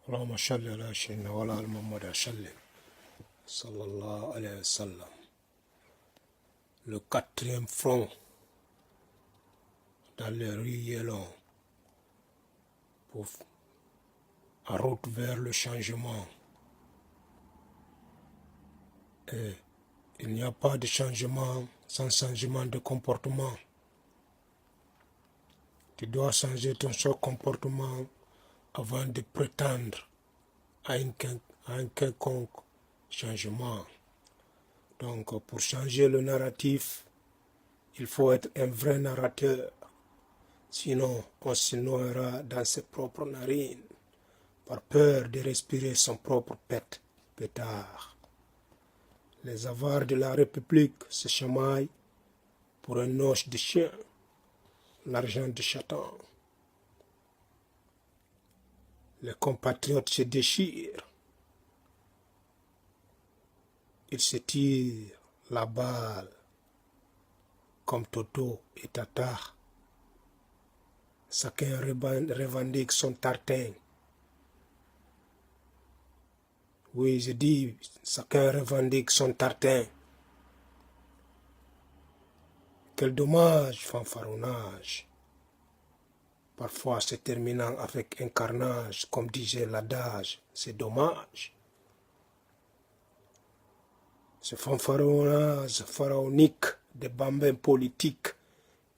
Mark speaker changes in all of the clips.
Speaker 1: اللهم صل على سيدنا وعلى آل محمد وسلم صلى الله عليه وسلم. Le quatrième front dans les rues Yélon en route vers le changement. Et il n'y a pas de changement sans changement de comportement. Tu dois changer ton seul comportement avant de prétendre à un quelconque changement. Donc, pour changer le narratif, il faut être un vrai narrateur. Sinon, on se noiera dans ses propres narines, par peur de respirer son propre pétard. Les avares de la République se chamaillent pour un noce de chien, l'argent de Satan. Les compatriotes se déchirent. Ils se tirent la balle comme Toto et Tata. Chacun revendique son tartin. Oui, je dis, chacun revendique son tartin. Quel dommage, fanfaronnage. Parfois se terminant avec un carnage, comme disait l'adage, c'est dommage. Ce fanfaronnage pharaonique des bambins politiques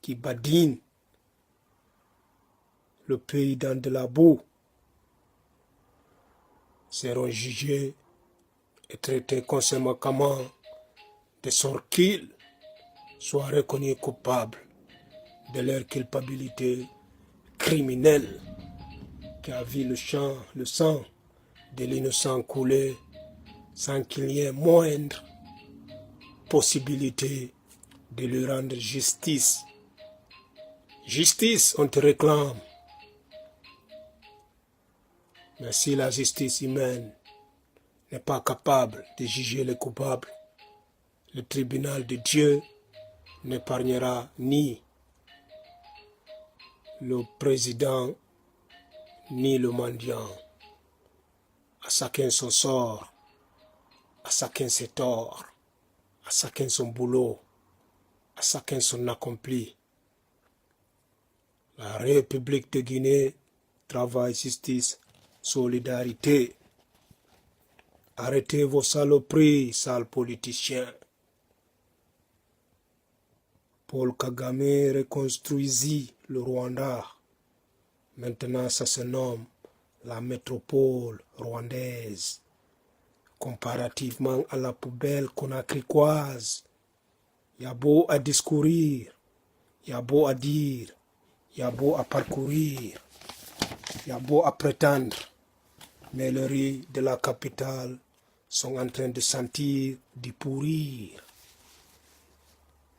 Speaker 1: qui badinent le pays dans de la boue seront jugés et traités conséquemment de sorte qu'ils soient reconnus coupables de leur culpabilité criminelle qui a vu le sang de l'innocent couler sans qu'il y ait moindre possibilité de lui rendre justice. Justice, on te réclame. Mais si la justice humaine n'est pas capable de juger les coupables, le tribunal de Dieu n'épargnera ni le président ni le mendiant. À chacun son sort, à chacun ses torts, à chacun son boulot, à chacun son accompli. La République de Guinée, travail, justice, solidarité. Arrêtez vos saloperies, sales politiciens. Paul Kagame reconstruisit le Rwanda. Maintenant, ça se nomme la métropole rwandaise. Comparativement à la poubelle conakrycoise, il y a beau à discourir, il y a beau à dire, il y a beau à parcourir, il y a beau à prétendre, mais les rues de la capitale sont en train de sentir du pourrir.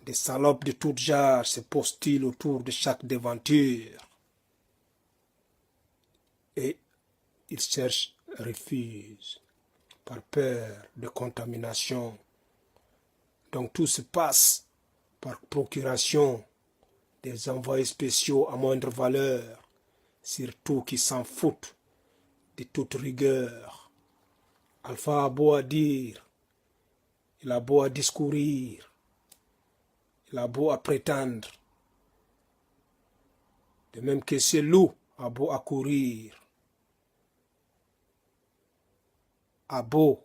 Speaker 1: Des salopes de toutes genres se postulent autour de chaque devanture. Et ils cherchent refuge par peur de contamination. Donc tout se passe par procuration des envoyés spéciaux à moindre valeur, surtout qui s'en foutent de toute rigueur. Alpha a beau à dire, il a beau à discourir, il a beau à prétendre, de même que ce loup a beau à courir, a beau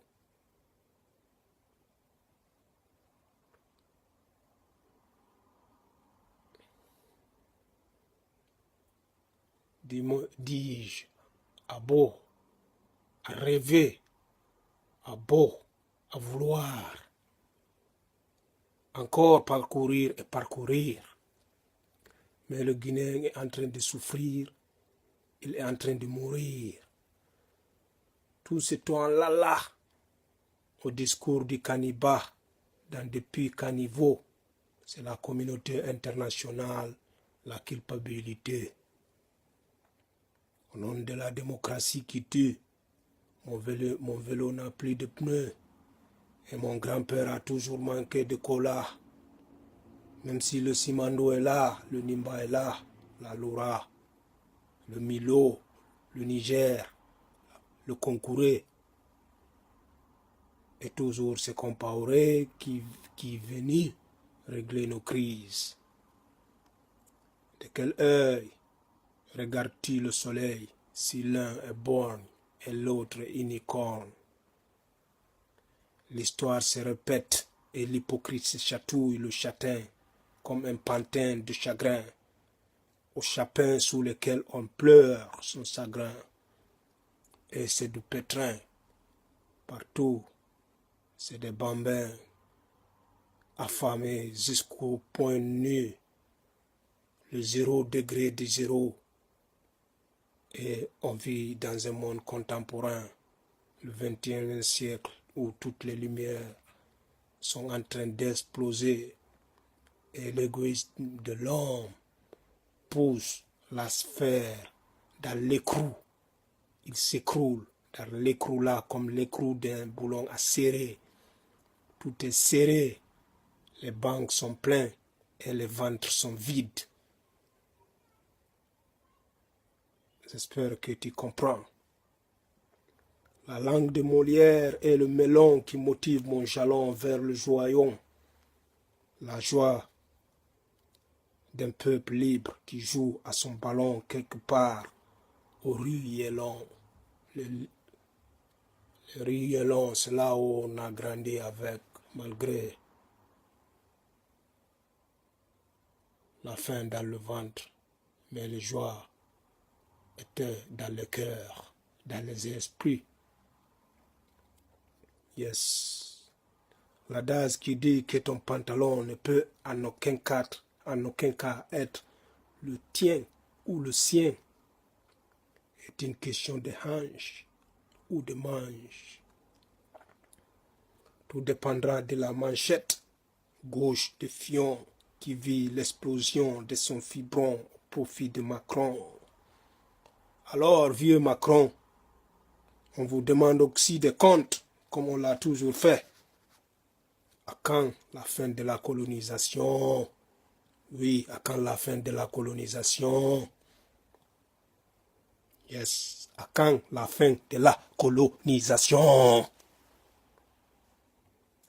Speaker 1: dis-je, a beau à rêver, a beau à vouloir encore parcourir et parcourir. Mais le Guinéen est en train de souffrir, il est en train de mourir. Tout ce temps-là, au discours du Kaniba, dans des puits caniveaux, c'est la communauté internationale, la culpabilité. Au nom de la démocratie qui tue, mon vélo n'a plus de pneus. Et mon grand-père a toujours manqué de cola. Même si le Simando est là, le Nimba est là, la Loura. le Milo, le Niger, le Concouré. Et toujours c'est Compaoré qui est venu régler nos crises. De quel œil regardes-tu le soleil si l'un est borgne et l'autre est unicorne? L'histoire se répète et l'hypocrite se chatouille le châtain comme un pantin de chagrin, au chapin sous lequel on pleure son chagrin. Et c'est du pétrin, partout, c'est des bambins, affamés jusqu'au point nu, le 0 degré de zéro. Et on vit dans un monde contemporain, le 21e siècle, où toutes les lumières sont en train d'exploser et l'égoïsme de l'homme pousse la sphère dans l'écrou. Il s'écroule dans l'écrou là comme l'écrou d'un boulon à serrer. Tout est serré, les bancs sont pleins et les ventres sont vides. J'espère que tu comprends. La langue de Molière est le melon qui motive mon jalon vers le joyon. La joie d'un peuple libre qui joue à son ballon quelque part au Ruellon. Le Ruellon, c'est là où on a grandi avec, malgré la faim dans le ventre. Mais la joie était dans le cœur, dans les esprits. Yes. L'adage qui dit que ton pantalon ne peut en aucun cas être le tien ou le sien est une question de hanche ou de manche. Tout dépendra de la manchette gauche de Fion qui vit l'explosion de son fibron au profit de Macron. Alors, vieux Macron, on vous demande aussi des comptes, comme on l'a toujours fait. À quand la fin de la colonisation? Oui, à quand la fin de la colonisation? Yes, à quand la fin de la colonisation?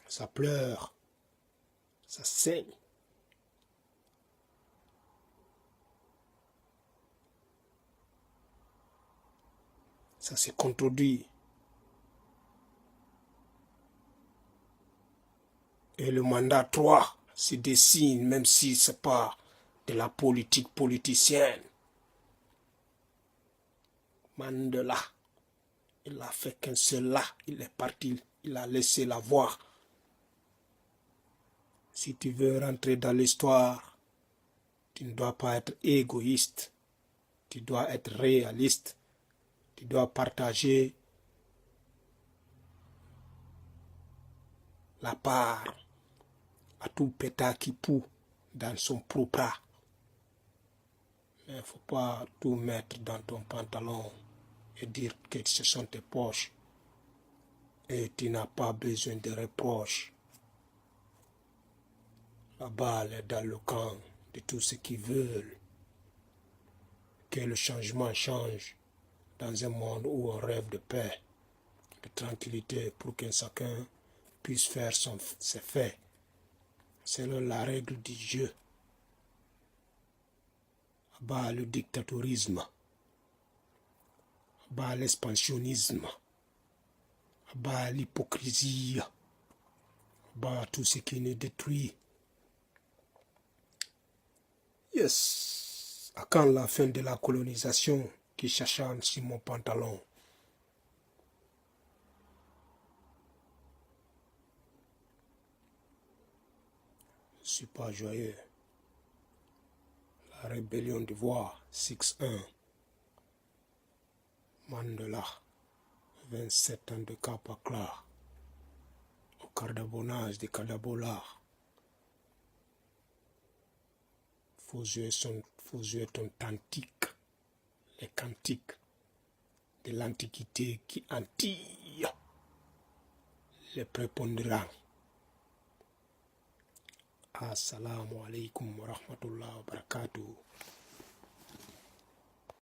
Speaker 1: Ça pleure, ça saigne. Ça se contredit. Et le mandat 3 se dessine, même si ce n'est pas de la politique politicienne. Mandela, il n'a fait qu'un seul là, il est parti, il a laissé la voie. Si tu veux rentrer dans l'histoire, tu ne dois pas être égoïste, tu dois être réaliste, tu dois partager la part à tout pétard qui poue dans son propre. Mais il ne faut pas tout mettre dans ton pantalon et dire que ce sont tes poches et tu n'as pas besoin de reproches. La balle est dans le camp de tous ceux qui veulent que le changement change dans un monde où on rêve de paix, de tranquillité pour que chacun puisse faire ses faits selon la règle du jeu. Bas le dictatorisme, bas l'expansionnisme, bas l'hypocrisie, bas tout ce qui nous détruit. Yes, à quand la fin de la colonisation qui s'acharne sur mon pantalon? Je ne suis pas joyeux. La rébellion d'Ivoire, 6-1. Mandela, 27 ans de Capacla. Au cardabonnage de Cadabola. Faut jouer ton tantique, les cantiques de l'Antiquité qui hantillent les prépondérants. Assalamu alaikum wa rahmatullahi wa barakatuh.